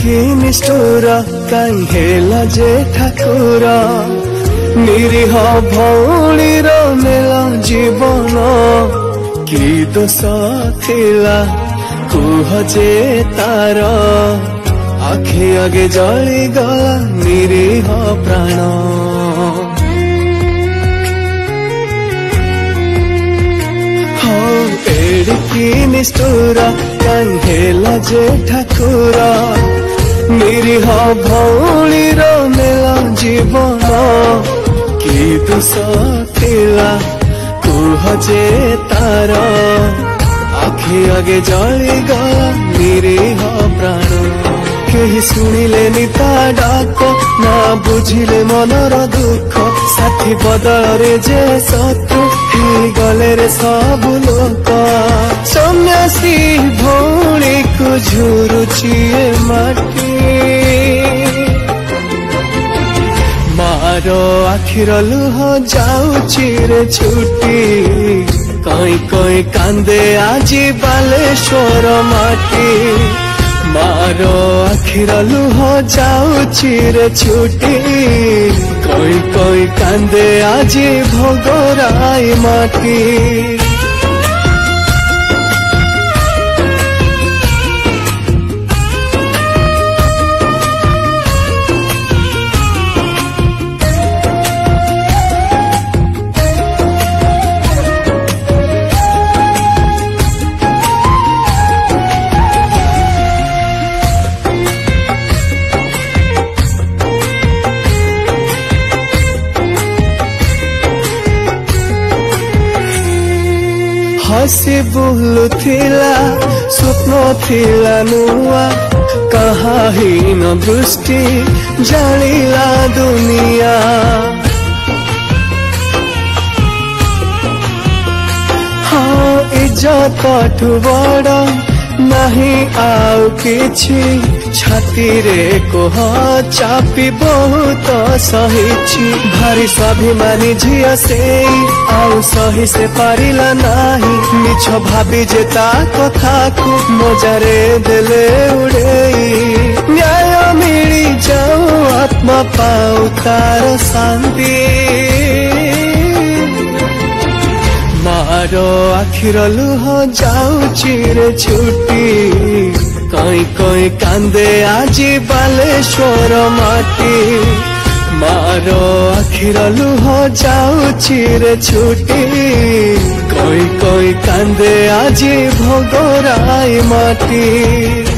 कि निष्ठुर काई हेला जे ठाकुर निरीह भौणीर नेला जीवन कि दोष थिला कुह जे तार आखि आगे जली गला निरीह प्राण एड़िकी निष्ठुर काई हेला जे ठाकुर निरीह भौणीर नेला जीवन कि दोष थिला कुह जे तार आखि आगे जली गला निरीह प्राण केही शुणिले ता डाक ना बुझिले मनर दुख साथी बदलरे जे शत्रु गले रे सब लोक सन्यासी भौणी को झुरुची माटी मारो आखिर लुह जाउची रे छुटी कई कई कांदे आजी बालेश्वर माटी मारो आखिर लुह जाउची रे छुटी कई कई कांदे आजी भोगराई माटी हसी बुलु थिला स्वप्न थिला नुआ कहा हीन दृष्टि जानिला दुनिया हाँ इज्जत ठु बड़ नहीं आउ किछि छाती रे कोह चापी बहुत सहिछि भारी स्वाभिमानी झिया से आउ सही से पारिला नाही मिछ भाभी जे ता कथा को मजारे देले उड़ेई न्याय मिली जाऊ आत्मा पाऊ तार शांति मारो आखिर लुह जाउची रे छुटी कई कई कांदे आजी बालेश्वर माटी मारो आखिर लुह जाउची रे छुटी कई कई कांदे आजी भोगराई माटी।